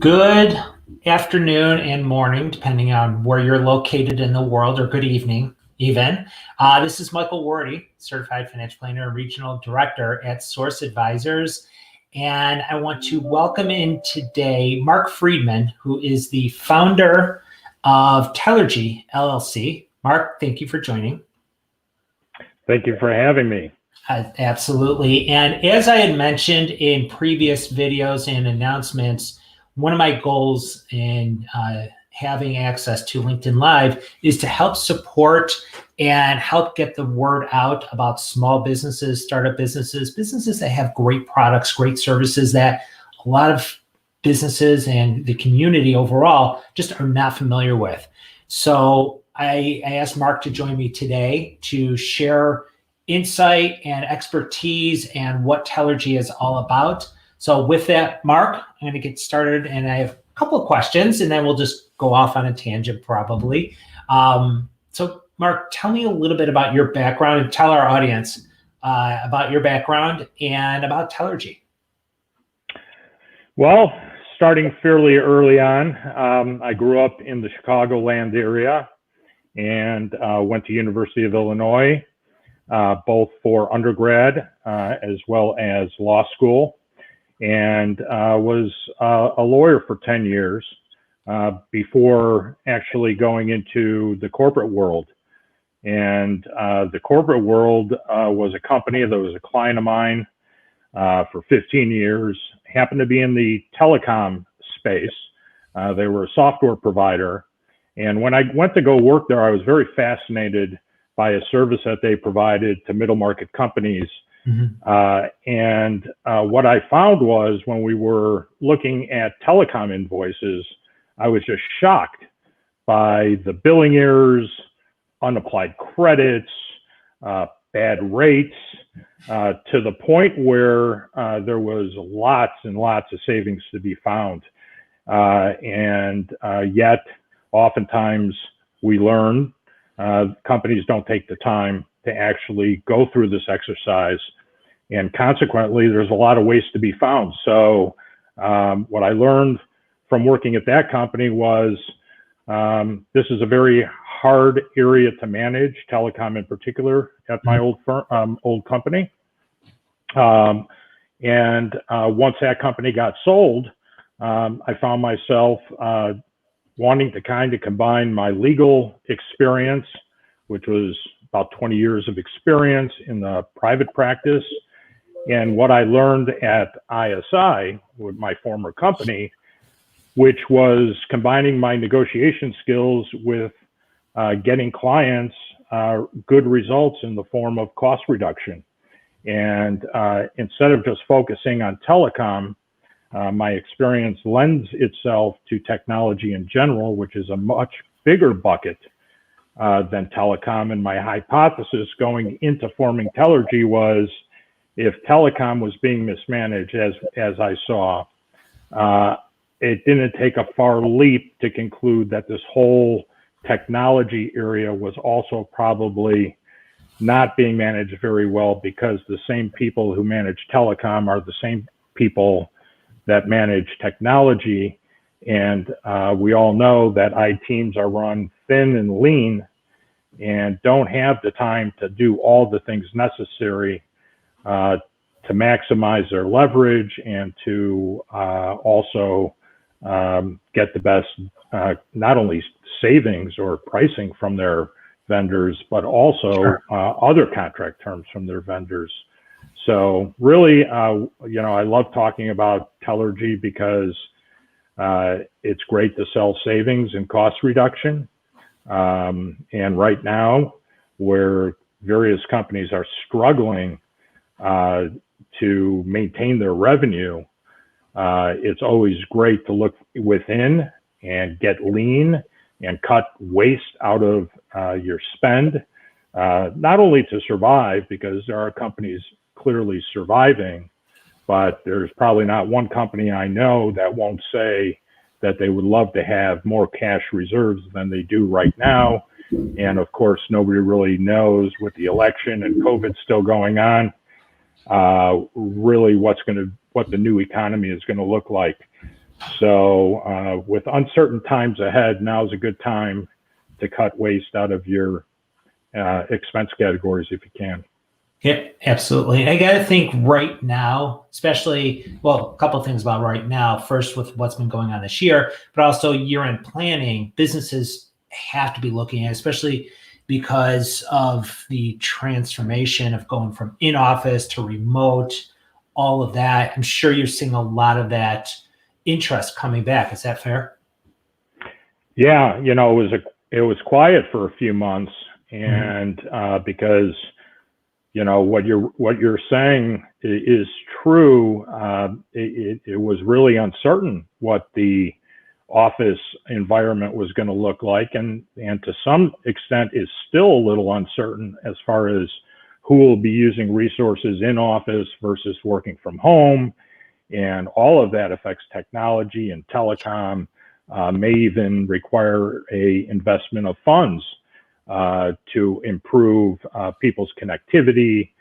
Good afternoon and morning, depending on where you're located in the world, or good evening, even. This is Michael Wardy, Certified Financial Planner and Regional Director at Source Advisors. And I want to welcome in today Mark Friedman, who is the founder of Telergy LLC. Mark, thank you for joining. Thank you for having me. Absolutely. And as I had mentioned in previous videos and announcements, one of my goals in having access to LinkedIn Live is to help support and help get the word out about small businesses, startup businesses, businesses that have great products, great services that a lot of businesses and the community overall just are not familiar with. So I asked Mark to join me today to share insight and expertise and what Telergy is all about. So with that, Mark, I'm going to get started, and I have a couple of questions, and then we'll just go off on a tangent probably. So Mark, tell me a little bit about your background and tell our audience about your background and about Telergy. Well, starting fairly early on, I grew up in the Chicagoland area and went to University of Illinois, both for undergrad as well as law school, and was a lawyer for 10 years before actually going into the corporate world. And the corporate world was a company that was a client of mine for 15 years, happened to be in the telecom space. They were a software provider. And when I went to go work there, I was very fascinated by a service that they provided to middle market companies. And what I found was when we were looking at telecom invoices, I was just shocked by the billing errors, unapplied credits, bad rates, to the point where there was lots and lots of savings to be found. And yet, oftentimes we learn companies don't take the time to actually go through this exercise, and consequently, there's a lot of waste to be found. So what I learned from working at that company was this is a very hard area to manage, telecom in particular, at my old company. And once that company got sold, I found myself wanting to kind of combine my legal experience, which was about 20 years of experience in the private practice, and what I learned at ISI with my former company, which was combining my negotiation skills with getting clients good results in the form of cost reduction. And instead of just focusing on telecom, my experience lends itself to technology in general, which is a much bigger bucket than telecom. And my hypothesis going into forming Telergy was, if telecom was being mismanaged, as I saw, it didn't take a far leap to conclude that this whole technology area was also probably not being managed very well, because the same people who manage telecom are the same people that manage technology. And we all know that IT teams are run thin and lean and don't have the time to do all the things necessary to maximize their leverage and to also get the best, not only savings or pricing from their vendors, but also other contract terms from their vendors. So really, I love talking about Telergy because it's great to sell savings and cost reduction. And right now, where various companies are struggling to maintain their revenue, it's always great to look within and get lean and cut waste out of your spend, not only to survive, because there are companies clearly surviving, but there's probably not one company I know that won't say that they would love to have more cash reserves than they do right now. And of course, nobody really knows, with the election and COVID still going on, really what the new economy is going to look like. So with uncertain times ahead, now's a good time to cut waste out of your expense categories if you can. Yeah, absolutely. I got to think right now, especially, well, a couple of things about right now. First, with what's been going on this year, but also year-end planning, businesses have to be looking at, especially because of the transformation of going from in-office to remote, all of that. I'm sure you're seeing a lot of that interest coming back. Is that fair? Yeah, it was quiet for a few months, and because what you're saying is true. It was really uncertain what the office environment was going to look like, and to some extent is still a little uncertain as far as who will be using resources in office versus working from home, and all of that affects technology and telecom. May even require a investment of funds to improve people's connectivity,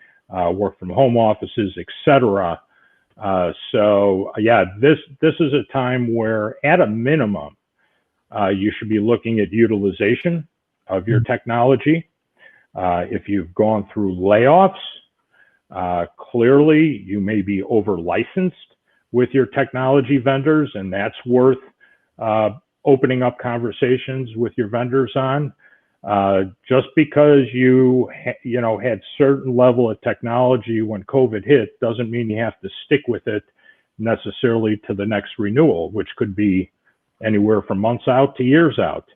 work from home offices, etc. So yeah, this is a time where, at a minimum, you should be looking at utilization of your technology. If you've gone through layoffs, clearly you may be over licensed with your technology vendors, and that's worth opening up conversations with your vendors on. Just because you had certain level of technology when COVID hit doesn't mean you have to stick with it necessarily to the next renewal, which could be anywhere from months out to years out.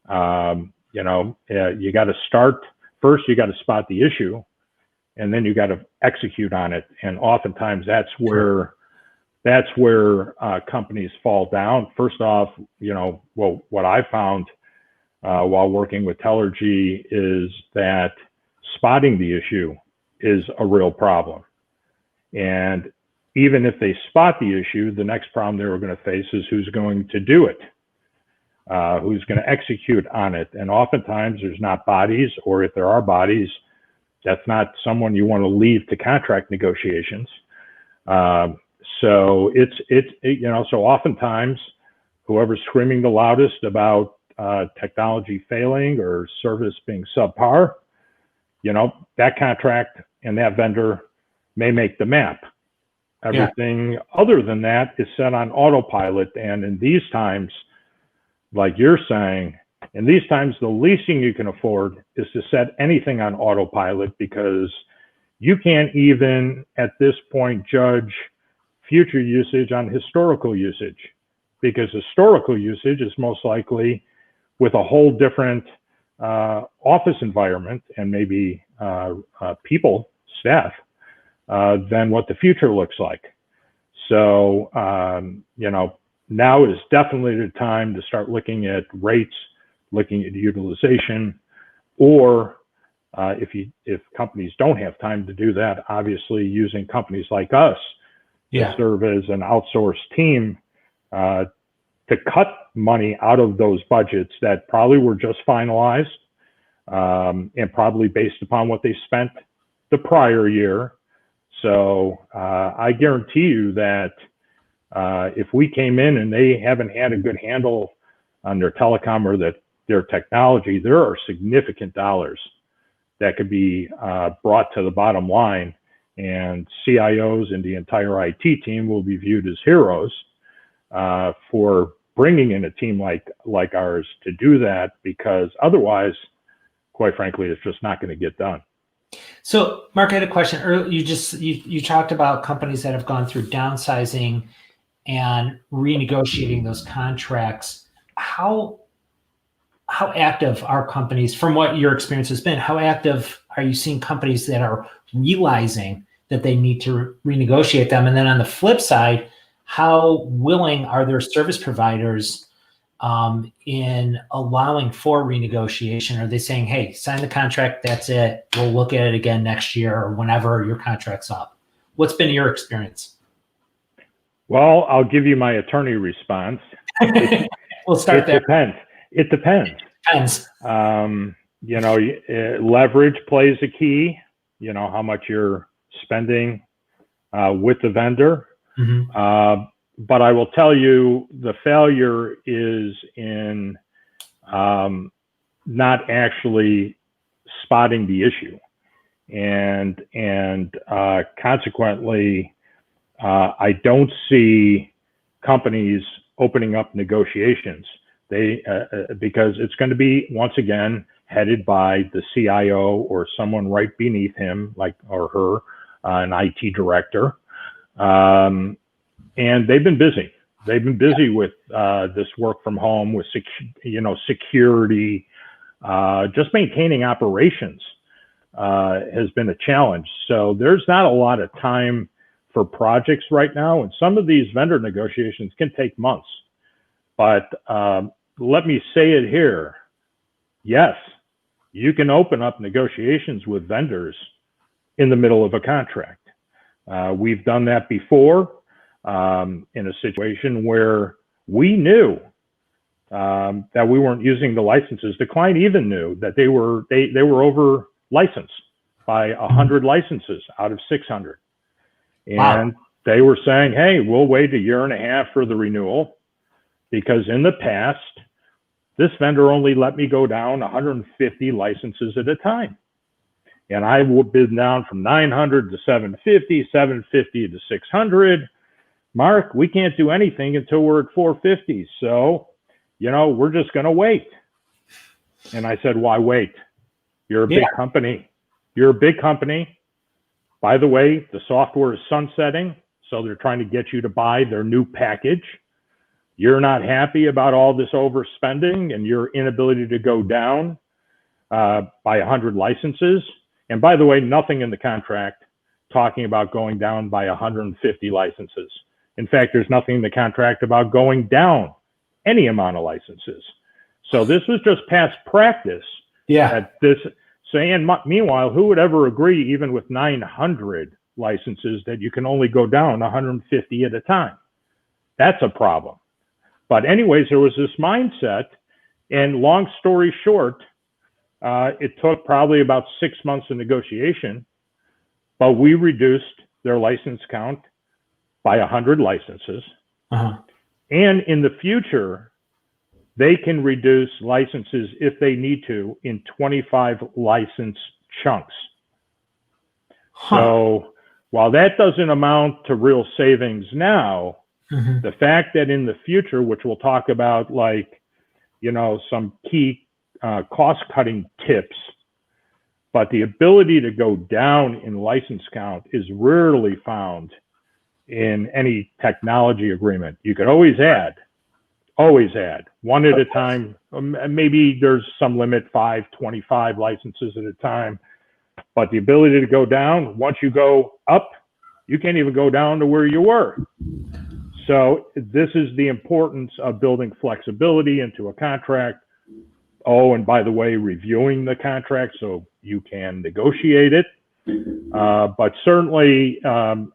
You got to start first. You got to spot the issue, and then you got to execute on it. And oftentimes that's where companies fall down. First off, what I found while working with Tellergy is that spotting the issue is a real problem. And even if they spot the issue, the next problem they were going to face is who's going to do it, who's going to execute on it. And oftentimes there's not bodies, or if there are bodies, that's not someone you want to leave to contract negotiations. So so oftentimes whoever's screaming the loudest about technology failing or service being subpar, that contract and that vendor may make the map. Everything other than that is set on autopilot. And in these times, like you're saying, in these times, the least thing you can afford is to set anything on autopilot, because you can't even at this point judge future usage on historical usage, because historical usage is most likely with a whole different office environment and maybe people, staff, than what the future looks like. So, now is definitely the time to start looking at rates, looking at utilization, or if companies don't have time to do that, obviously using companies like us to serve as an outsourced team to cut money out of those budgets that probably were just finalized and probably based upon what they spent the prior year. So I guarantee you that if we came in and they haven't had a good handle on their telecom or their technology, there are significant dollars that could be brought to the bottom line, and CIOs and the entire IT team will be viewed as heroes for bringing in a team like ours to do that, because otherwise, quite frankly, it's just not going to get done. So, Mark, I had a question. Earlier, you talked about companies that have gone through downsizing and renegotiating those contracts. How active are companies, from what your experience has been? How active are you seeing companies that are realizing that they need to renegotiate them? And then on the flip side, how willing are their service providers in allowing for renegotiation? Are they saying, hey, sign the contract, that's it, we'll look at it again next year or whenever your contract's up? What's been your experience? Well, I'll give you my attorney response. We'll start there. It depends. Leverage plays a key, how much you're spending with the vendor. but I will tell you, the failure is in not actually spotting the issue, and consequently, I don't see companies opening up negotiations. Because it's going to be, once again, headed by the CIO or someone right beneath him, like, or her, an IT director. And they've been busy. They've been busy with this work from home, with security, just maintaining operations has been a challenge. So there's not a lot of time for projects right now, and some of these vendor negotiations can take months. But let me say it here. Yes, you can open up negotiations with vendors in the middle of a contract. We've done that before in a situation where we knew that we weren't using the licenses. The client even knew that they were over licensed by 100 licenses out of 600. And wow. They were saying, hey, we'll wait a year and a half for the renewal, because in the past, this vendor only let me go down 150 licenses at a time. And I would bid down from 900 to 750, 750 to 600. Mark, we can't do anything until we're at 450. So, we're just going to wait. And I said, why wait? You're a big company. You're a big company. By the way, the software is sunsetting, so they're trying to get you to buy their new package. You're not happy about all this overspending and your inability to go down by 100 licenses. And by the way, nothing in the contract talking about going down by 150 licenses. In fact, there's nothing in the contract about going down any amount of licenses. So this was just past practice. At this. And meanwhile, who would ever agree, even with 900 licenses, that you can only go down 150 at a time? That's a problem. But anyways, there was this mindset, and long story short, it took probably about 6 months of negotiation, but we reduced their license count by 100 licenses. And in the future, they can reduce licenses if they need to in 25 license chunks. So while that doesn't amount to real savings now, the fact that in the future, which we'll talk about, like, some key cost-cutting tips, but the ability to go down in license count is rarely found in any technology agreement. You could always add one at a time. Maybe there's some limit, 25 licenses at a time, but the ability to go down, once you go up, you can't even go down to where you were. So this is the importance of building flexibility into a contract. Oh, and by the way, reviewing the contract so you can negotiate it. But certainly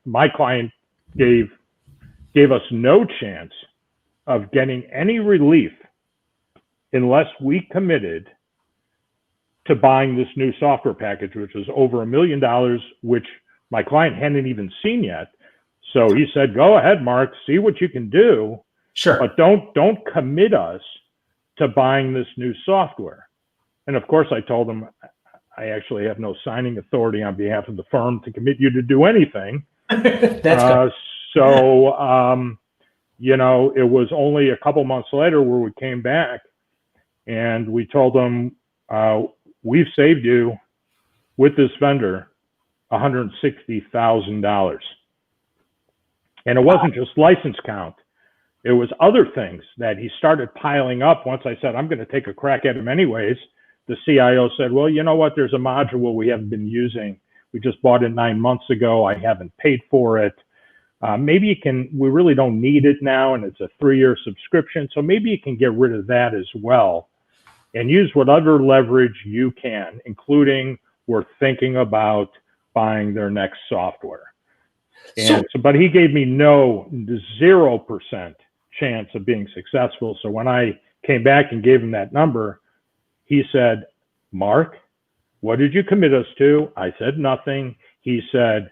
my client gave us no chance of getting any relief unless we committed to buying this new software package, which was over $1 million, which my client hadn't even seen yet. So he said, go ahead, Mark, see what you can do. Sure. But don't commit us to buying this new software. And of course, I told him, I actually have no signing authority on behalf of the firm to commit you to do anything. That's good. So, it was only a couple months later where we came back and we told them, we've saved you with this vendor $160,000. And it wasn't just license count. It was other things that he started piling up. Once I said, I'm going to take a crack at him anyways, the CIO said, well, you know what? There's a module we haven't been using. We just bought it 9 months ago. I haven't paid for it. Maybe you can, we really don't need it now, and it's a 3-year subscription. So maybe you can get rid of that as well and use whatever leverage you can, including we're thinking about buying their next software. And so, but he gave me 0% chance of being successful. So when I came back and gave him that number, he said, Mark, what did you commit us to? I said, nothing. He said,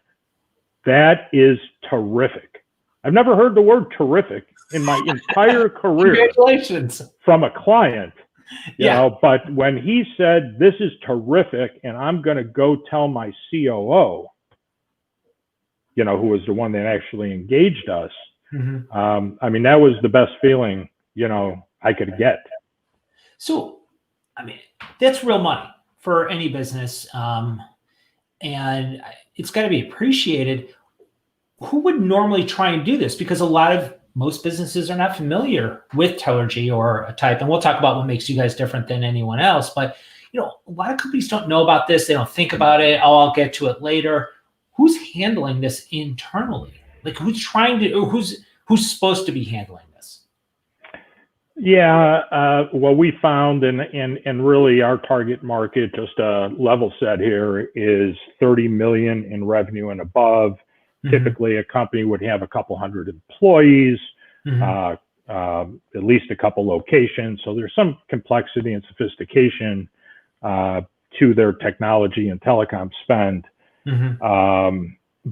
that is terrific. I've never heard the word terrific in my entire career Congratulations. from a client, you Yeah. know, but when he said, this is terrific, and I'm going to go tell my COO, you know, who was the one that actually engaged us, I mean, that was the best feeling, you know, I could get. So, I mean, that's real money for any business. And it's got to be appreciated. Who would normally try and do this? Because most businesses are not familiar with Tellergy or a type. And we'll talk about what makes you guys different than anyone else. But, you know, a lot of companies don't know about this. They don't think about it. Oh, I'll get to it later. Who's handling this internally? Like who's supposed to be handling this? Yeah, what we found, and really our target market, just a level set here, is 30 million in revenue and above. Typically, a company would have a couple hundred employees, at least a couple locations. So there's some complexity and sophistication to their technology and telecom spend.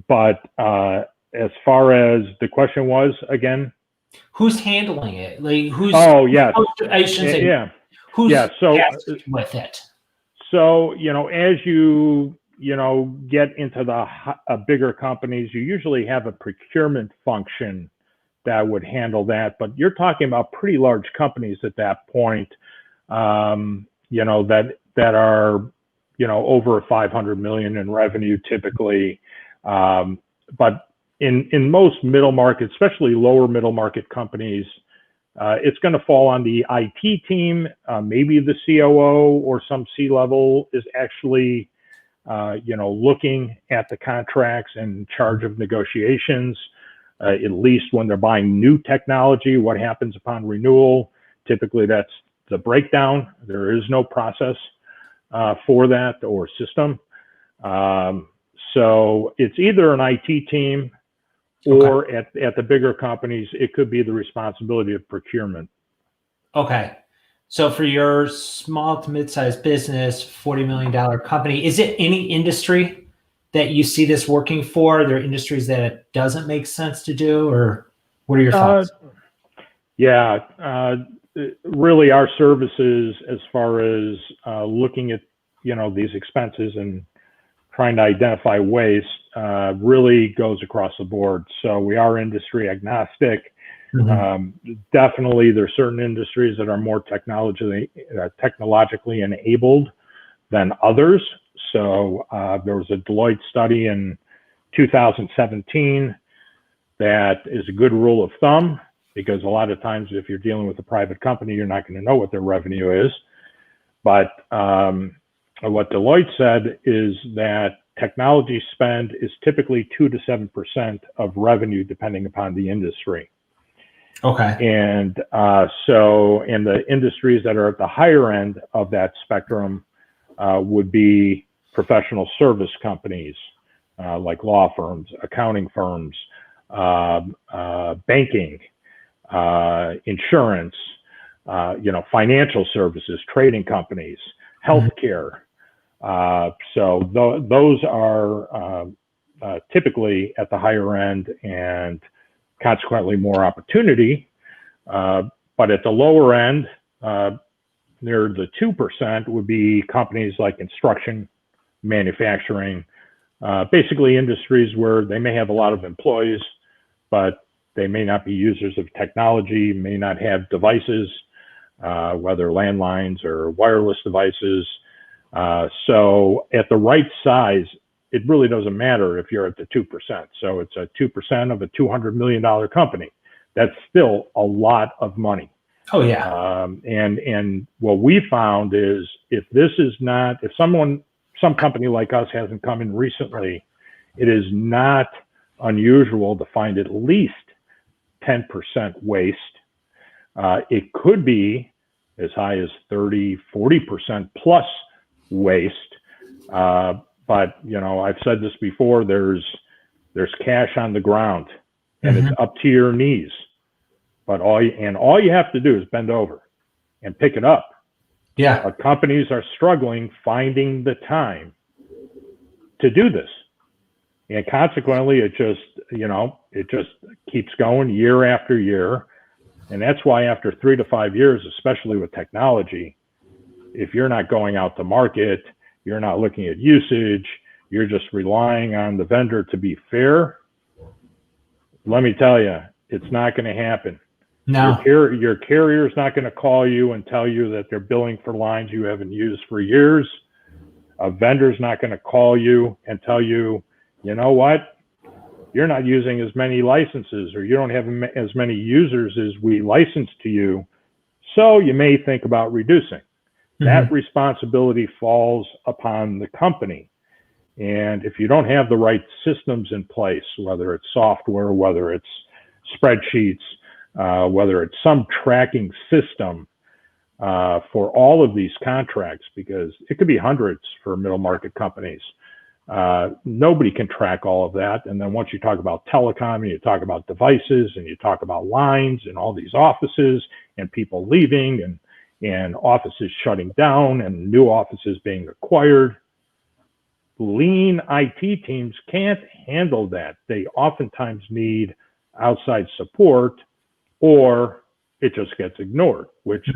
But as far as the question was, again, who's handling it? Like who's? Oh yes, Who's So with it? So you know, as you get into the bigger companies, you usually have a procurement function that would handle that. But you're talking about pretty large companies at that point, you know, that are, you know, over 500 million in revenue typically. But in most middle market, especially lower middle market companies, it's going to fall on the IT team. Maybe the COO or some C-level is actually, you know, looking at the contracts and in charge of negotiations, at least when they're buying new technology. What happens upon renewal? Typically, that's the breakdown. There is no process for that or system. So it's either an IT team or at the bigger companies, it could be the responsibility of procurement. Okay. So for your small to mid-sized business, $40 million company, is it any industry that you see this working for? Are there industries that it doesn't make sense to do, or what are your thoughts? Really our services as far as looking at, you know, these expenses and trying to identify waste really goes across the board. So we are industry agnostic. Definitely there's certain industries that are more technologically enabled than others. So there was a Deloitte study in 2017 that is a good rule of thumb, because a lot of times if you're dealing with a private company, you're not going to know what their revenue is. But what Deloitte said is that technology spend is typically 2 to 7% of revenue, depending upon the industry. Okay. And so in the industries that are at the higher end of that spectrum would be professional service companies, like law firms, accounting firms, banking, insurance, you know, financial services, trading companies, healthcare. So those are typically at the higher end and consequently more opportunity. But at the lower end, near the 2%, would be companies like construction, manufacturing, basically industries where they may have a lot of employees, but they may not be users of technology, may not have devices, whether landlines or wireless devices. So at the right size, it really doesn't matter if you're at the 2%. So it's a 2% of a $200 million company. That's still a lot of money. Oh yeah. And what we found is if some company like us hasn't come in recently, it is not unusual to find at least 10% waste. It could be as high as 30, 40% plus waste. But you know, I've said this before, there's cash on the ground and it's up to your knees. But all you have to do is bend over and pick it up. Yeah. But companies are struggling finding the time to do this. And consequently, it just keeps going year after year. And that's why after 3 to 5 years, especially with technology, if you're not going out to market, you're not looking at usage, you're just relying on the vendor to be fair, let me tell you, it's not going to happen. No. Your carrier is not going to call you and tell you that they're billing for lines you haven't used for years. A vendor's not going to call you and tell you, you know what, you're not using as many licenses, or you don't have as many users as we license to you, so you may think about reducing. That responsibility falls upon the company. And if you don't have the right systems in place, whether it's software, whether it's spreadsheets, whether it's some tracking system for all of these contracts, because it could be hundreds for middle market companies. Nobody can track all of that. And then once you talk about telecom, and you talk about devices, and you talk about lines and all these offices and people leaving, and offices shutting down and new offices being acquired, lean IT teams can't handle that. They oftentimes need outside support, or it just gets ignored, which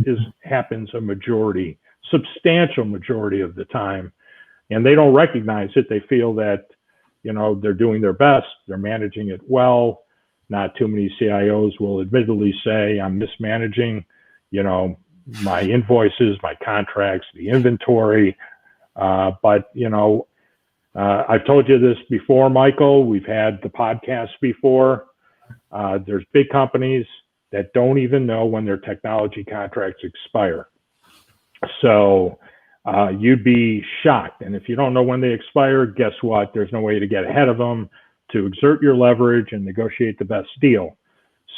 happens a substantial majority of the time. And they don't recognize it. They feel that, they're doing their best, they're managing it well. Not too many CIOs will admittedly say, I'm mismanaging, my invoices, my contracts, the inventory. But I've told you this before, Michael. We've had the podcast before. There's big companies that don't even know when their technology contracts expire. So you'd be shocked. And if you don't know when they expire, guess what? There's no way to get ahead of them, to exert your leverage and negotiate the best deal.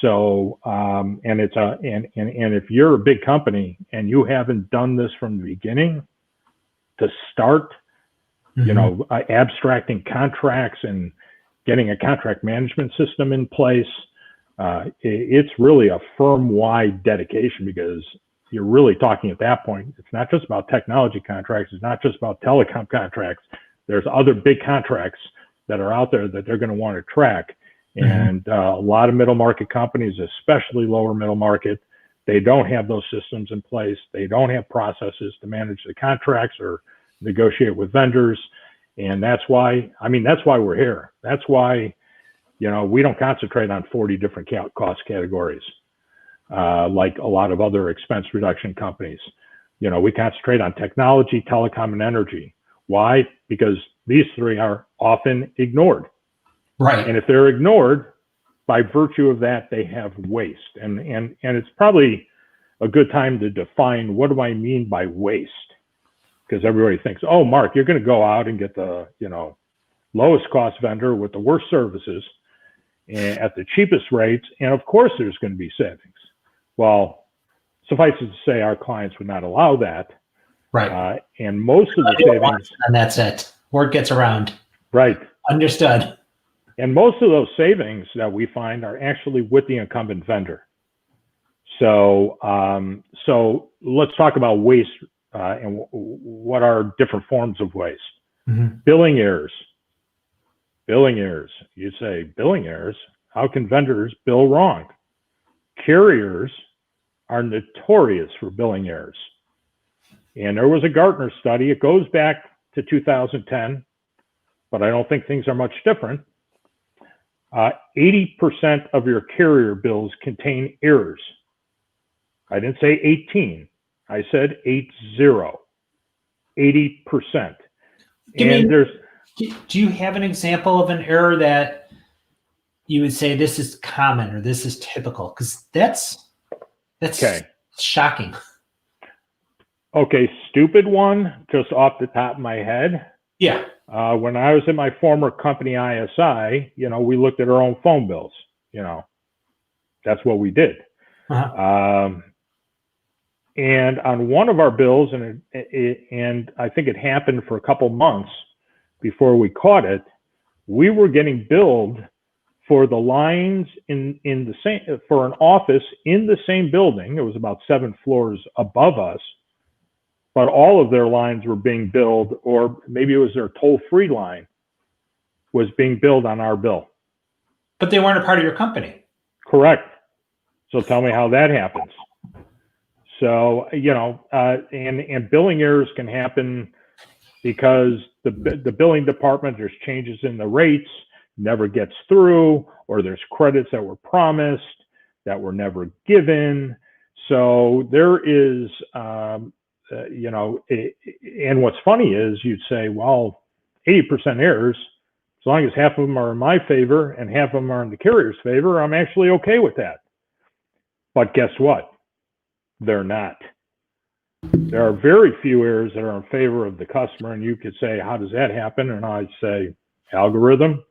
So, and if you're a big company and you haven't done this from the beginning to start, abstracting contracts and getting a contract management system in place, it's really a firm-wide dedication, because you're really talking at that point. It's not just about technology contracts. It's not just about telecom contracts. There's other big contracts that are out there that they're going to want to track. And a lot of middle market companies, especially lower middle market, they don't have those systems in place. They don't have processes to manage the contracts or negotiate with vendors. And that's why we're here. That's why, we don't concentrate on 40 different cost categories like a lot of other expense reduction companies. We concentrate on technology, telecom, and energy. Why? Because these three are often ignored. Right. And if they're ignored, by virtue of that, they have waste. And it's probably a good time to define, what do I mean by waste? Because everybody thinks, oh, Mark, you're going to go out and get the, lowest cost vendor with the worst services and at the cheapest rates. And of course, there's going to be savings. Well, suffice it to say, our clients would not allow that. Right. And most of the savings. And that's it. Word gets around. Right. Understood. And most of those savings that we find are actually with the incumbent vendor. So, so let's talk about waste and what are different forms of waste. Billing errors. Billing errors. You say, billing errors? How can vendors bill wrong? Carriers are notorious for billing errors. And there was a Gartner study. It goes back to 2010, but I don't think things are much different. 80% of your carrier bills contain errors. I didn't say 18. I said 80. 80%. Do you have an example of an error that you would say this is common or this is typical? Because that's okay. Shocking. Okay, stupid one, just off the top of my head. Yeah. When I was in my former company, ISI, we looked at our own phone bills. That's what we did. And on one of our bills, and I think it happened for a couple months before we caught it, we were getting billed for the lines in the same, for an office in the same building. It was about 7 floors above us, but all of their lines were being billed, or maybe it was their toll-free line, was being billed on our bill. But they weren't a part of your company. Correct. So tell me how that happens. So, and billing errors can happen because the billing department, there's changes in the rates, never gets through, or there's credits that were promised that were never given. So there is, and what's funny is you'd say, well, 80% errors, as long as half of them are in my favor and half of them are in the carrier's favor, I'm actually okay with that. But guess what? They're not. There are very few errors that are in favor of the customer, and you could say, how does that happen? And I'd say, algorithm.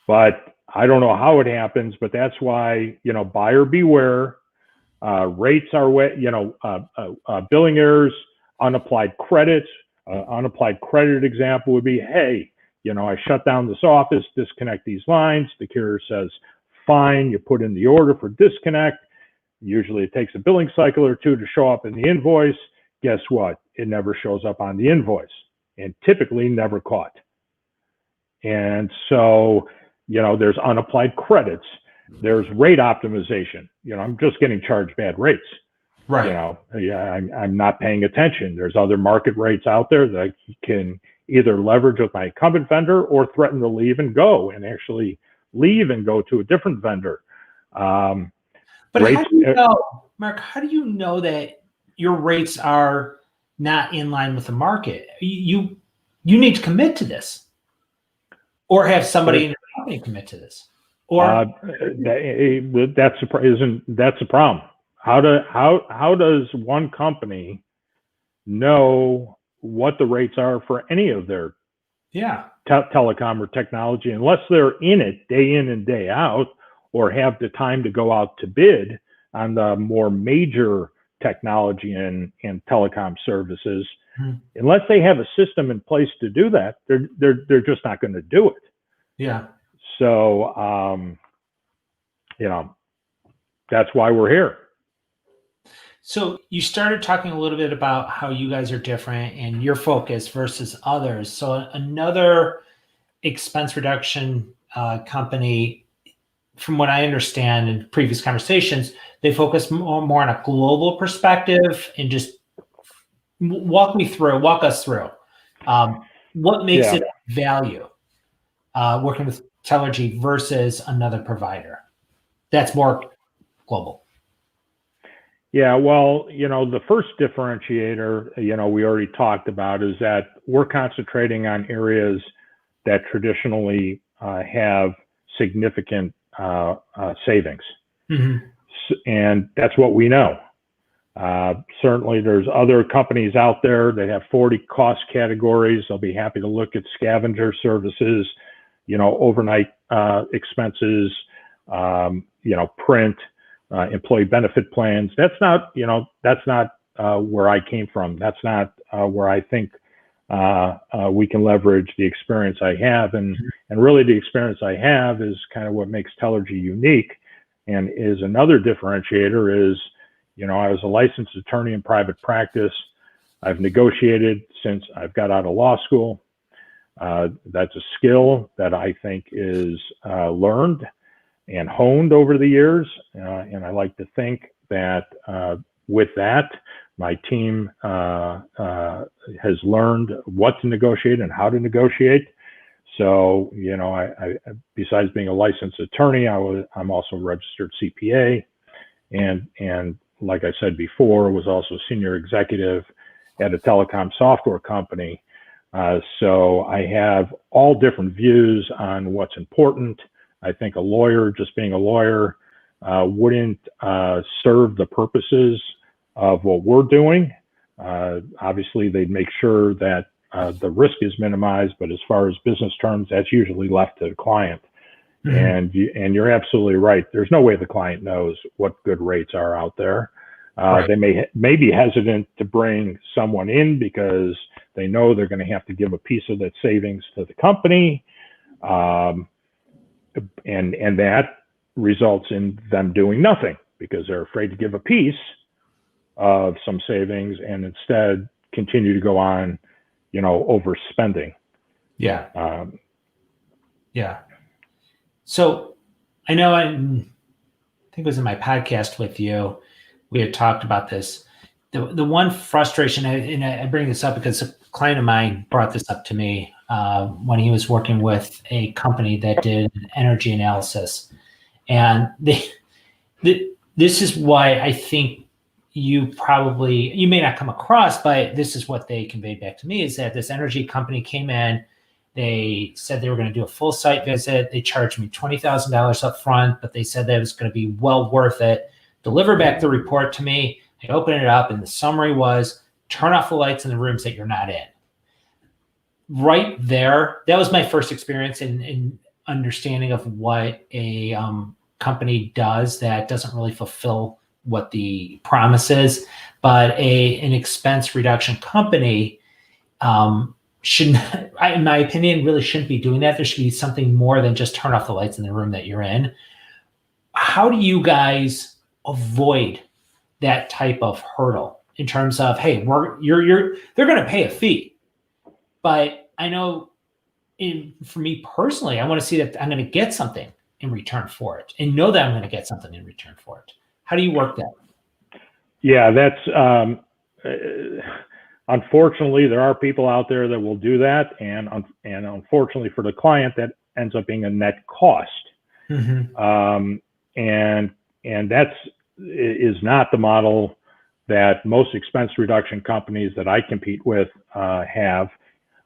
But I don't know how it happens, but that's why, buyer beware. Rates are billing errors, unapplied credits. Unapplied credit example would be, hey, I shut down this office, disconnect these lines. The carrier says, fine, you put in the order for disconnect. Usually it takes a billing cycle or two to show up in the invoice. Guess what? It never shows up on the invoice and typically never caught. And so, there's unapplied credits. There's rate optimization. I'm just getting charged bad rates. Right. I'm not paying attention. There's other market rates out there that I can either leverage with my incumbent vendor or threaten to leave and go and actually leave and go to a different vendor. But rates, how do you know, Mark, how do you know that your rates are not in line with the market? You need to commit to this or have somebody in your company commit to this. Or that's a problem. How does one company know what the rates are for any of their telecom or technology unless they're in it day in and day out, or have the time to go out to bid on the more major technology and telecom services? Unless they have a system in place to do that, they're just not going to do it. Yeah. So, that's why we're here. So you started talking a little bit about how you guys are different and your focus versus others. So another expense reduction company, from what I understand in previous conversations, they focus more on a global perspective. And just walk us through what makes it value working with Telergy versus another provider that's more global. Yeah, well, the first differentiator, we already talked about, is that we're concentrating on areas that traditionally have significant savings. Mm-hmm. And that's what we know. Certainly there's other companies out there that have 40 cost categories. They'll be happy to look at scavenger services, overnight expenses, print, employee benefit plans. That's not where I came from. That's not where I think we can leverage the experience I have. And really the experience I have is kind of what makes Telergy unique, and is another differentiator is, I was a licensed attorney in private practice. I've negotiated since I've got out of law school. That's a skill that I think is learned and honed over the years. And I like to think that with that, my team has learned what to negotiate and how to negotiate. So, I besides being a licensed attorney, I'm also a registered CPA, and like I said before, was also senior executive at a telecom software company. So I have all different views on what's important. I think a lawyer, just being a lawyer, wouldn't serve the purposes of what we're doing. Obviously, they'd make sure that the risk is minimized, but as far as business terms, that's usually left to the client. Mm-hmm. And you're absolutely right. There's no way the client knows what good rates are out there. Right. They may be hesitant to bring someone in because they know they're going to have to give a piece of that savings to the company. And that results in them doing nothing because they're afraid to give a piece of some savings and instead continue to go on, overspending. Yeah. Yeah. So I know I think it was in my podcast with you, we had talked about this. The one frustration, and I bring this up because a client of mine brought this up to me when he was working with a company that did energy analysis. And this is why I think you may not come across, but this is what they conveyed back to me, is that this energy company came in, they said they were going to do a full site visit. They charged me $20,000 up front, but they said that it was going to be well worth it. Deliver back the report to me. I open it up, and the summary was, turn off the lights in the rooms that you're not in. Right there, that was my first experience in understanding of what a company does that doesn't really fulfill what the promise is. But an expense reduction company shouldn't, in my opinion, really shouldn't be doing that. There should be something more than just turn off the lights in the room that you're in. How do you guys avoid that type of hurdle in terms of, hey, they're going to pay a fee, but I know for me personally, I want to see that I'm going to get something in return for it, and know that I'm going to get something in return for it. How do you work that? Yeah, that's unfortunately, there are people out there that will do that, and unfortunately for the client, that ends up being a net cost. Mm-hmm. And that's is not the model that most expense reduction companies that I compete with have.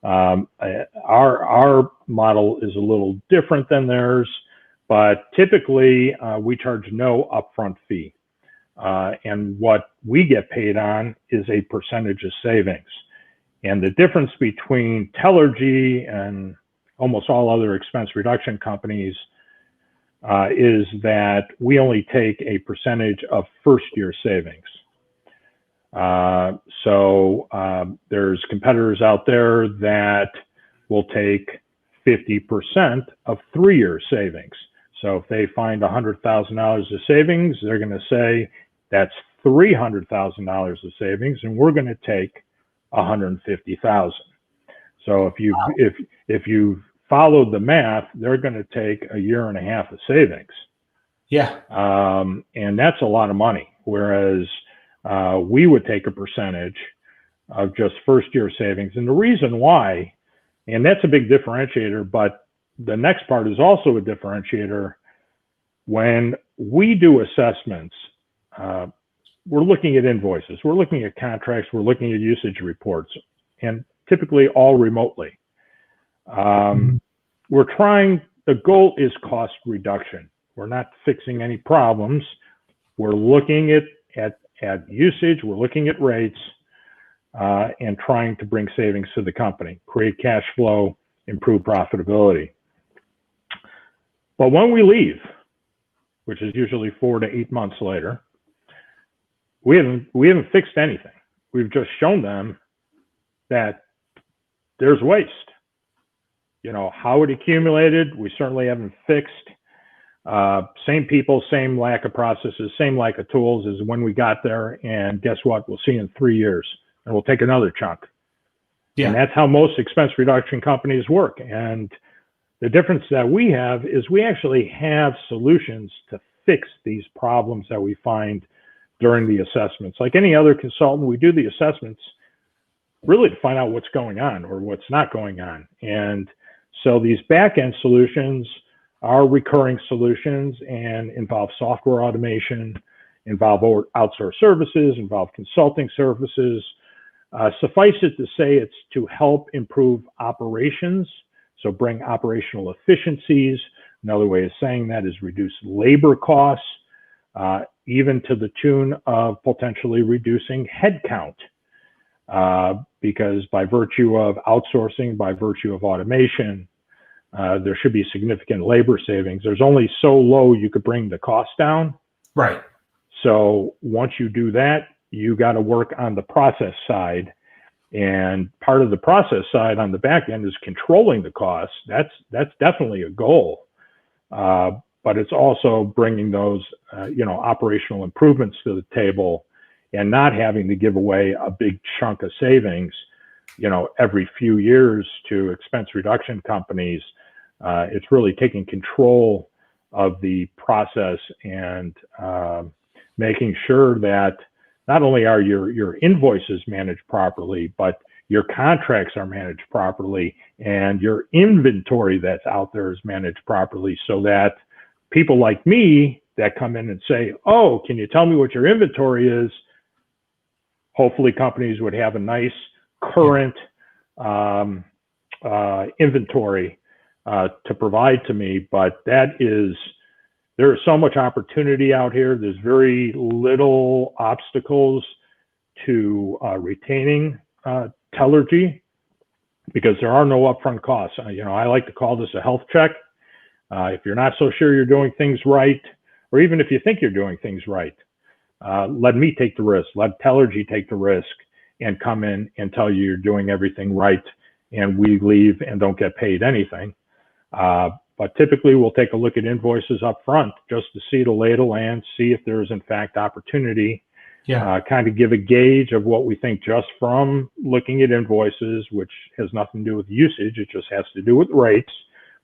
Our model is a little different than theirs, but typically we charge no upfront fee. And what we get paid on is a percentage of savings. And the difference between Tellergy and almost all other expense reduction companies is that we only take a percentage of first year savings. So there's competitors out there that will take 50% of 3 year savings. So if they find $100,000 of savings, they're going to say that's $300,000 of savings, and we're going to take $150,000. So if you followed the math, they're going to take a year and a half of savings. Yeah. And that's a lot of money. Whereas we would take a percentage of just first year savings. And the reason why, and that's a big differentiator, but the next part is also a differentiator. When we do assessments, we're looking at invoices, we're looking at contracts, we're looking at usage reports, and typically all remotely. The goal is cost reduction. We're not fixing any problems. We're looking at usage, we're looking at rates, and trying to bring savings to the company, create cash flow, improve profitability. But when we leave, which is usually 4 to 8 months later, we haven't fixed anything. We've just shown them that there's waste. You know, how it accumulated, we certainly haven't fixed. Same people, same lack of processes, same lack of tools as when we got there. And guess what? We'll see in 3 years, and we'll take another chunk. Yeah. And that's how most expense reduction companies work. And the difference that we have is we actually have solutions to fix these problems that we find during the assessments. Like any other consultant, we do the assessments really to find out what's going on or what's not going on. And so these back-end solutions are recurring solutions and involve software automation, involve outsourced services, involve consulting services. Suffice it to say, it's to help improve operations, so bring operational efficiencies. Another way of saying that is reduce labor costs, even to the tune of potentially reducing headcount. Because by virtue of outsourcing, by virtue of automation, there should be significant labor savings. There's only so low you could bring the cost down. Right. So once you do that, you got to work on the process side. And part of the process side on the back end is controlling the costs. That's definitely a goal. But it's also bringing those, operational improvements to the table and not having to give away a big chunk of savings, every few years to expense reduction companies It's really taking control of the process and making sure that not only are your invoices managed properly, but your contracts are managed properly and your inventory that's out there is managed properly, so that people like me that come in and say, oh, can you tell me what your inventory is? Hopefully companies would have a nice current inventory to provide to me. But there is so much opportunity out here. There's very little obstacles to retaining tellergy, because there are no upfront costs. I like to call this a health check. If you're not so sure you're doing things right, or even if you think you're doing things right, let me take the risk. Let Tellergy take the risk and come in and tell you you're doing everything right, and we leave and don't get paid anything. But typically we'll take a look at invoices up front just to see the lay of the land, see if there is in fact opportunity, kind of give a gauge of what we think just from looking at invoices, which has nothing to do with usage. It just has to do with rates,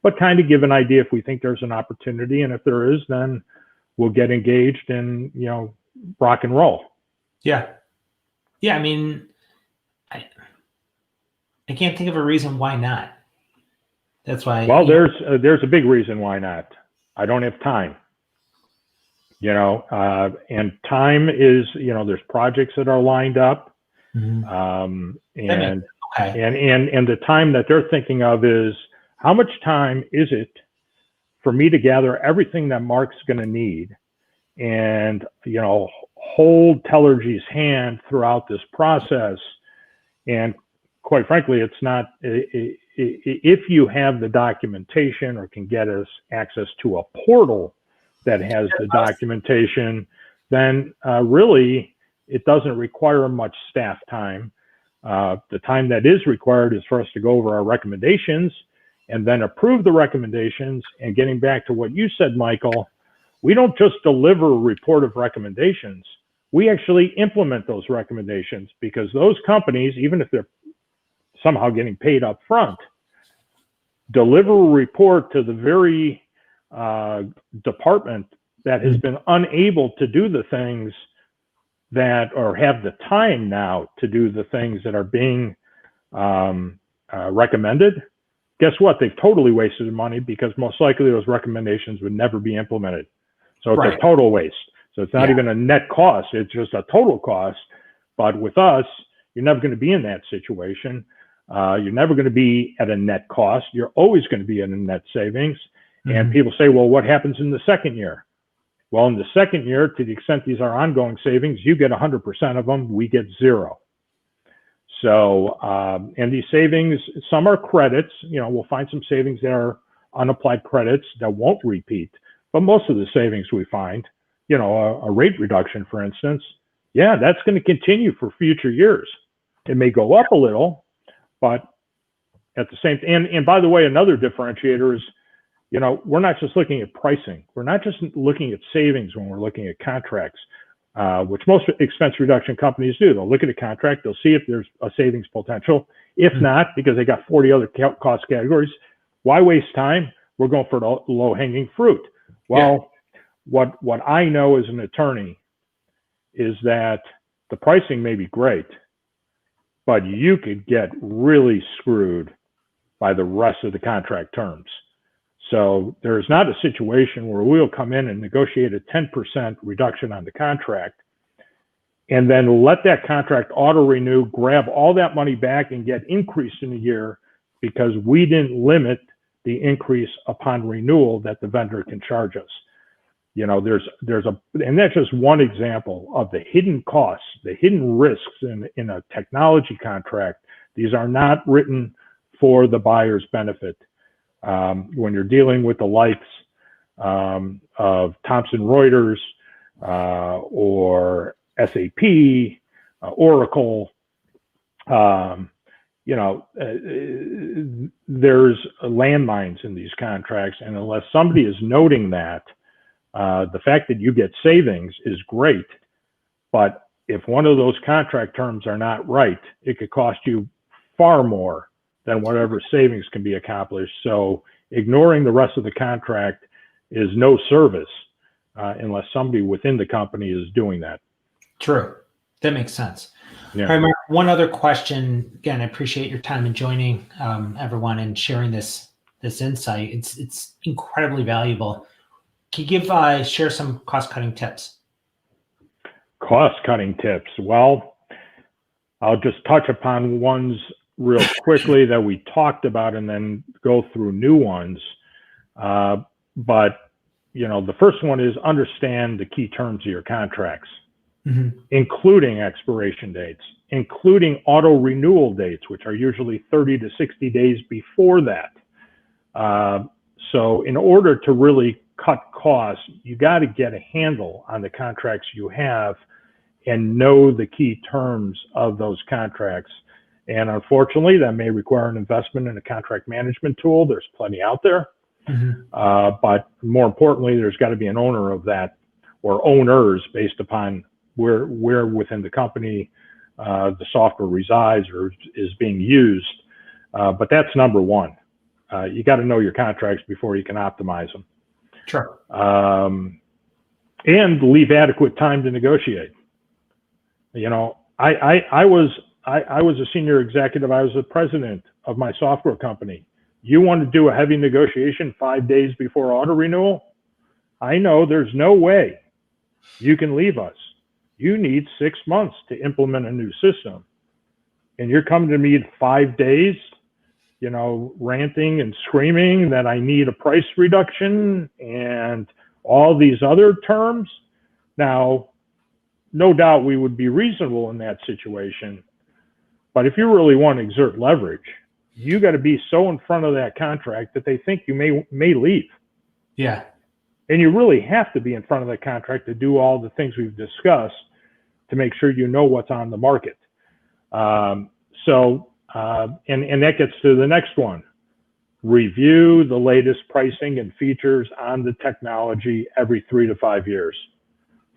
but kind of give an idea if we think there's an opportunity. And if there is, then we'll get engaged and, rock and roll. Yeah. I mean, I can't think of a reason why not. That's why. Well, there's a big reason why not. I don't have time. And time is, there's projects that are lined up, and the time that they're thinking of is, how much time is it for me to gather everything that Mark's going to need, and hold Tellergy's hand throughout this process. And quite frankly, it's not. If you have the documentation or can get us access to a portal that has the documentation, then really it doesn't require much staff time. The time that is required is for us to go over our recommendations and then approve the recommendations. And getting back to what you said, Michael, we don't just deliver a report of recommendations. We actually implement those recommendations, because those companies, even if they're somehow getting paid up front, deliver a report to the very department that has been unable to do the things that, or have the time now to do the things that are being recommended. Guess what? They've totally wasted money, because most likely those recommendations would never be implemented. So it's a total waste. So it's not even a net cost. It's just a total cost. But with us, you're never going to be in that situation. You're never going to be at a net cost. You're always going to be at a net savings. And people say, well, what happens in the second year? Well, in the second year, to the extent these are ongoing savings, you get 100% of them. We get 0. So, and these savings, some are credits. We'll find some savings that are unapplied credits that won't repeat. But most of the savings we find, a rate reduction, for instance, that's going to continue for future years. It may go up a little, but at the same time, and by the way, another differentiator is, we're not just looking at pricing. We're not just looking at savings when we're looking at contracts, which most expense reduction companies do. They'll look at a contract, they'll see if there's a savings potential. If not, because they got 40 other cost categories, why waste time? We're going for the low-hanging fruit. Well, what I know as an attorney is that the pricing may be great, but you could get really screwed by the rest of the contract terms. So there's not a situation where we'll come in and negotiate a 10% reduction on the contract and then let that contract auto-renew, grab all that money back and get increased in a year because we didn't limit the increase upon renewal that the vendor can charge us. And that's just one example of the hidden costs, the hidden risks in a technology contract. These are not written for the buyer's benefit. When you're dealing with the likes of Thomson Reuters or SAP, Oracle, there's landmines in these contracts, and unless somebody is noting that, the fact that you get savings is great, but if one of those contract terms are not right, it could cost you far more than whatever savings can be accomplished. So ignoring the rest of the contract is no service unless somebody within the company is doing that. True. That makes sense. Yeah. All right, Mark, one other question. Again, I appreciate your time and joining everyone and sharing this insight. It's incredibly valuable. Can you share some cost-cutting tips? Cost-cutting tips. Well, I'll just touch upon ones real quickly that we talked about and then go through new ones. But, the first one is understand the key terms of your contracts, including expiration dates, including auto renewal dates, which are usually 30 to 60 days before that. So in order to really cut costs, you got to get a handle on the contracts you have and know the key terms of those contracts. And unfortunately, that may require an investment in a contract management tool. There's plenty out there. But more importantly, there's got to be an owner of that, or owners, based upon where within the company the software resides or is being used. But that's number one. You got to know your contracts before you can optimize them. Sure. And leave adequate time to negotiate. I was a senior executive. I was the president of my software company. You want to do a heavy negotiation 5 days before auto renewal? I know there's no way you can leave us. You need 6 months to implement a new system. And you're coming to me in 5 days, ranting and screaming that I need a price reduction and all these other terms. Now, no doubt we would be reasonable in that situation. But if you really want to exert leverage, you got to be so in front of that contract that they think you may leave. Yeah. And you really have to be in front of that contract to do all the things we've discussed to make sure you know what's on the market. And that gets to the next one. Review the latest pricing and features on the technology every 3 to 5 years.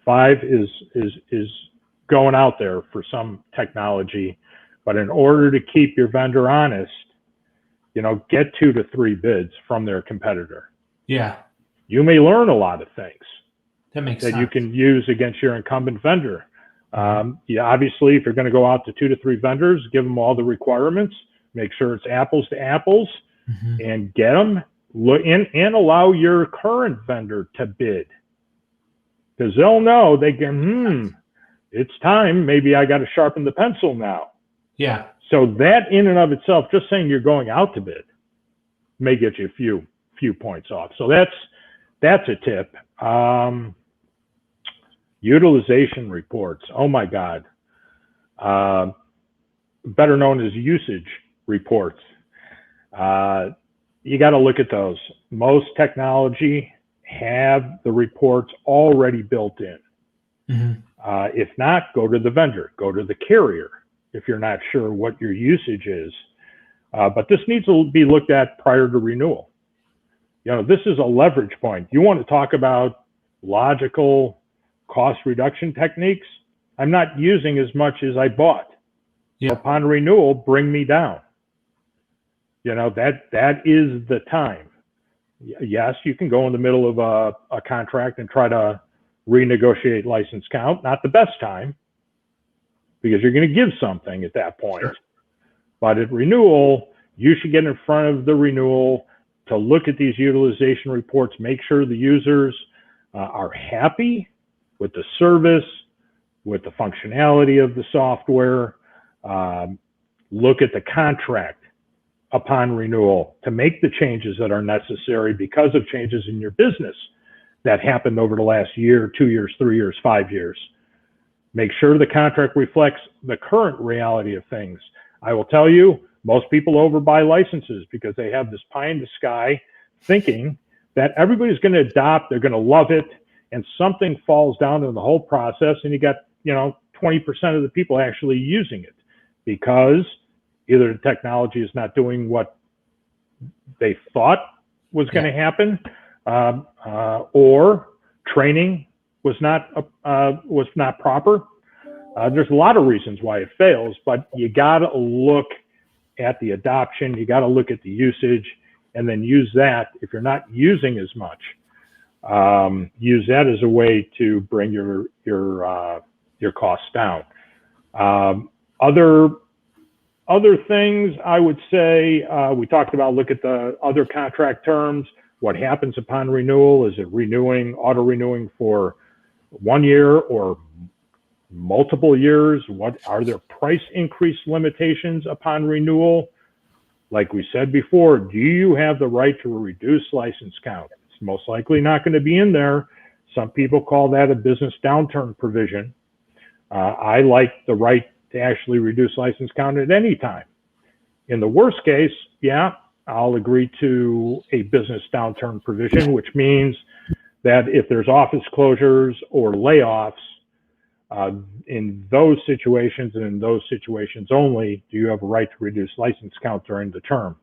5 is going out there for some technology, but in order to keep your vendor honest, get 2 to 3 bids from their competitor. Yeah. You may learn a lot of things that makes that sense. You can use against your incumbent vendor. Obviously, if you're going to go out to 2 to 3 vendors, give them all the requirements, make sure it's apples to apples, and get them and allow your current vendor to bid, because they'll know they can. It's time. Maybe I got to sharpen the pencil now. Yeah. So that in and of itself, just saying you're going out to bid, may get you a few points off. So that's a tip. Utilization reports. Oh my God. Better known as usage reports. You got to look at those. Most technology have the reports already built in. If not, go to the vendor, go to the carrier if you're not sure what your usage is. But this needs to be looked at prior to renewal. This is a leverage point. You want to talk about logical cost reduction techniques? I'm not using as much as I bought. Yeah. Upon renewal, bring me down. That is the time. Yes, you can go in the middle of a contract and try to renegotiate license count. Not the best time, because you're going to give something at that point. Sure. But at renewal, you should get in front of the renewal to look at these utilization reports, make sure the users are happy with the service, with the functionality of the software. Look at the contract upon renewal to make the changes that are necessary because of changes in your business that happened over the last year, 2 years, 3 years, 5 years. Make sure the contract reflects the current reality of things. I will tell you, most people overbuy licenses because they have this pie in the sky thinking that everybody's going to adopt, they're going to love it, and something falls down in the whole process, and you got 20% of the people actually using it because either the technology is not doing what they thought was going to happen, or training was not proper. There's a lot of reasons why it fails, but you got to look at the adoption. You got to look at the usage, and then use that. If you're not using as much, use that as a way to bring your costs down. Other things I would say, we talked about, look at the other contract terms. What happens upon renewal? Is it auto renewing for 1 year or multiple years? What are there price increase limitations upon renewal? Like we said before, do you have the right to reduce license count? It's most likely not going to be in there. Some people call that a business downturn provision. I like the right to actually reduce license count at any time. In the worst case, yeah, I'll agree to a business downturn provision, which means that if there's office closures or layoffs, in those situations and in those situations only, do you have a right to reduce license count during the term?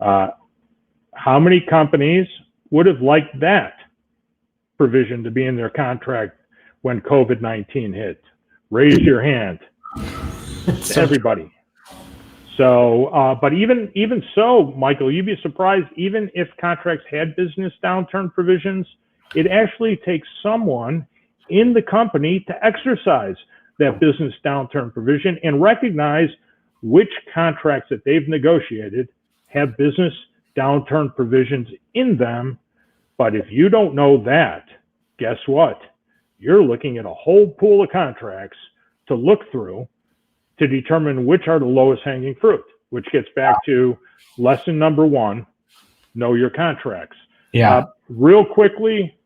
How many companies would have liked that provision to be in their contract when COVID-19 hit? Raise your hand. Everybody. So, but even so, Michael, you'd be surprised, even if contracts had business downturn provisions, it actually takes someone in the company to exercise that business downturn provision and recognize which contracts that they've negotiated have business downturn provisions in them. But if you don't know that, guess what? You're looking at a whole pool of contracts to look through to determine which are the lowest hanging fruit, which gets back to lesson number 1, know your contracts. Yeah. Real quickly,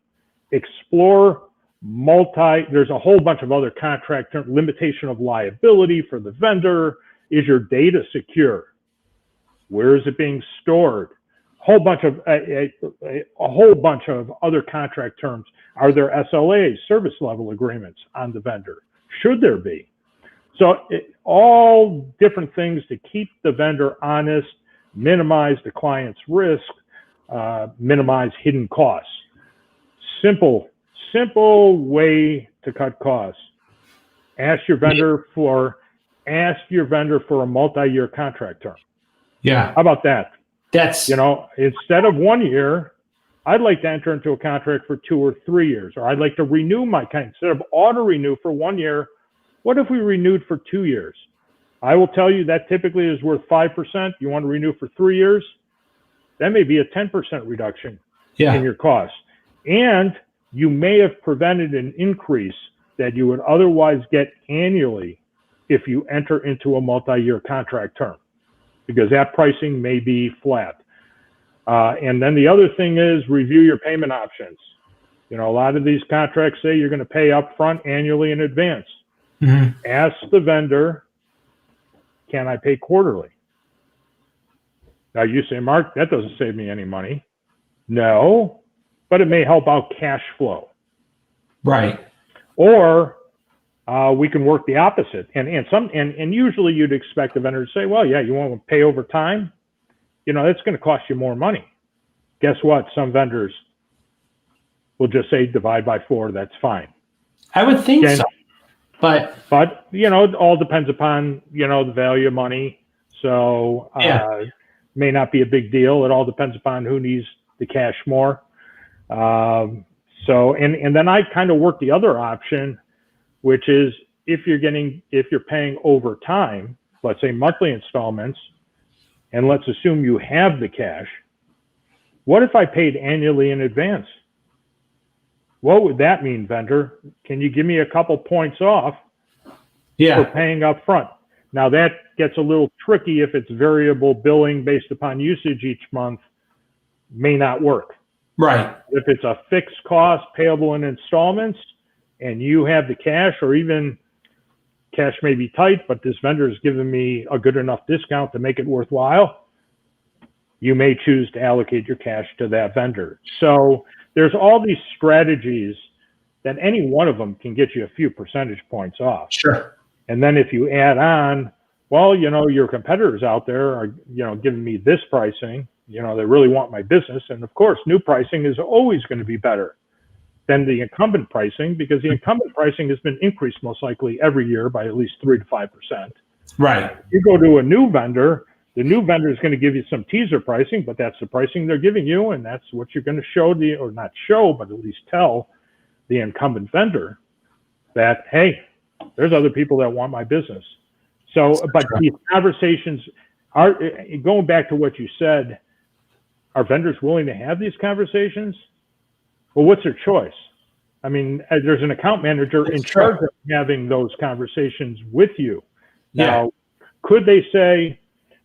explore there's a whole bunch of other contract terms, limitation of liability for the vendor. Is your data secure? Where is it being stored? A whole bunch of other contract terms. Are there SLAs, service level agreements on the vendor? Should there be? So all different things to keep the vendor honest, minimize the client's risk, minimize hidden costs. Simple way to cut costs. Ask your vendor for a multi-year contract term. Yeah. How about that? That's, instead of 1 year, I'd like to enter into a contract for 2 or 3 years, or I'd like to renew instead of auto renew for 1 year. What if we renewed for 2 years? I will tell you that typically is worth 5%. You want to renew for 3 years? That may be a 10% reduction in your costs. And you may have prevented an increase that you would otherwise get annually if you enter into a multi-year contract term, because that pricing may be flat. And then the other thing is review your payment options. A lot of these contracts say you're going to pay upfront annually in advance. Mm-hmm. Ask the vendor, can I pay quarterly? Now you say, Mark, that doesn't save me any money. No, but it may help out cash flow. Right. Or we can work the opposite. And usually you'd expect the vendor to say, well, yeah, you want to pay over time? That's going to cost you more money. Guess what? Some vendors will just say divide by 4, that's fine. I would think so. But it all depends upon, the value of money. So may not be a big deal. It all depends upon who needs the cash more. And then I kind of work the other option, which is if you're paying over time, let's say monthly installments, and let's assume you have the cash, what if I paid annually in advance? What would that mean, vendor? Can you give me a couple points off for paying up front? Now that gets a little tricky if it's variable billing based upon usage each month, may not work. Right. If it's a fixed cost payable in installments and you have the cash, or even cash may be tight, but this vendor has given me a good enough discount to make it worthwhile, you may choose to allocate your cash to that vendor. So there's all these strategies that any one of them can get you a few percentage points off. Sure. And then if you add on, well, your competitors out there are, giving me this pricing, they really want my business. And of course, new pricing is always going to be better than the incumbent pricing, because the incumbent pricing has been increased most likely every year by at least 3 to 5%. Right. You go to a new vendor, The new vendor is going to give you some teaser pricing, but that's the pricing they're giving you, and that's what you're going to show or not show, but at least tell the incumbent vendor that, hey, there's other people that want my business. So, but these conversations are, going back to what you said, are vendors willing to have these conversations? Well, what's their choice? I mean, there's an account manager in charge of having those conversations with you. Now, could they say,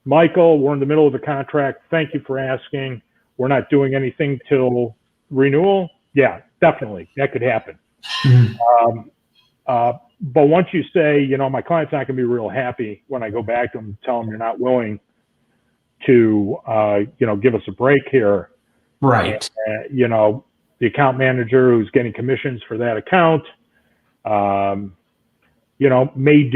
Michael, we're in the middle of a contract. Thank you for asking. We're not doing anything till renewal? Yeah, definitely. That could happen. But once you say, my client's not going to be real happy when I go back to them and tell them you're not willing to, give us a break here. Right. And, the account manager who's getting commissions for that account, may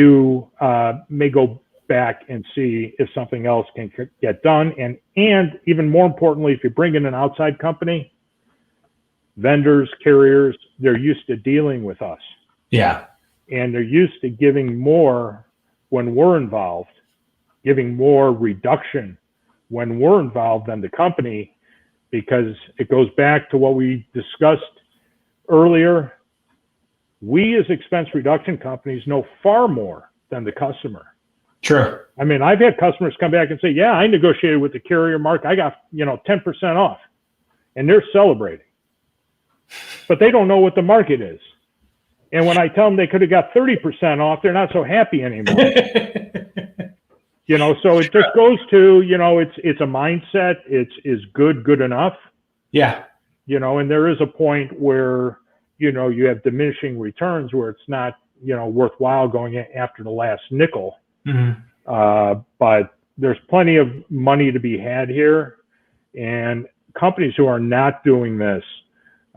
go back and see if something else can get done. And even more importantly, if you bring in an outside company, vendors, carriers, they're used to dealing with us. Yeah. And they're used to giving more when we're involved, giving more reduction when we're involved than the company, because it goes back to what we discussed earlier. We as expense reduction companies know far more than the customer. Sure. I mean, I've had customers come back and say, yeah, I negotiated with the carrier, Mark. I got, 10% off. And they're celebrating. But they don't know what the market is. And when I tell them they could have got 30% off, they're not so happy anymore. So it just goes to, it's a mindset. Is good enough? Yeah. And there is a point where, you have diminishing returns where it's not, worthwhile going after the last nickel. Mm-hmm. But there's plenty of money to be had here. And companies who are not doing this,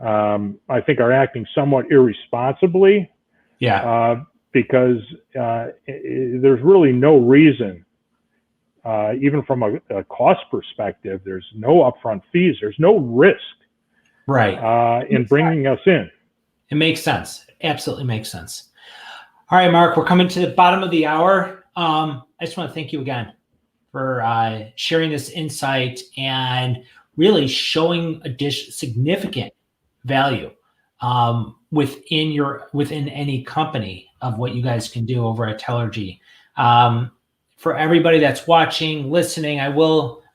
I think are acting somewhat irresponsibly. Yeah. Because there's really no reason, even from a cost perspective, there's no upfront fees. There's no risk, right, in bringing us in. It makes sense. Absolutely makes sense. All right, Mark, we're coming to the bottom of the hour. I just want to thank you again for sharing this insight and really showing significant value within any company of what you guys can do over at Tellergy. For everybody that's watching, listening, I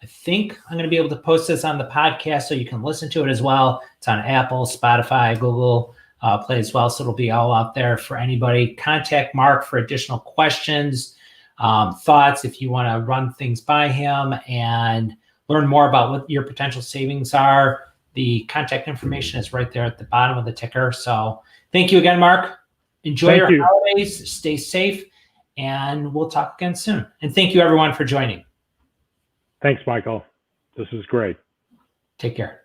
think I'm going to be able to post this on the podcast so you can listen to it as well. It's on Apple, Spotify, Google Play as well. So it'll be all out there for anybody. Contact Mark for additional questions, thoughts, if you want to run things by him and learn more about what your potential savings are. The contact information is right there at the bottom of the ticker. So thank you again, Mark. Enjoy your holidays. Stay safe. And we'll talk again soon. And thank you, everyone, for joining. Thanks, Michael. This is great. Take care.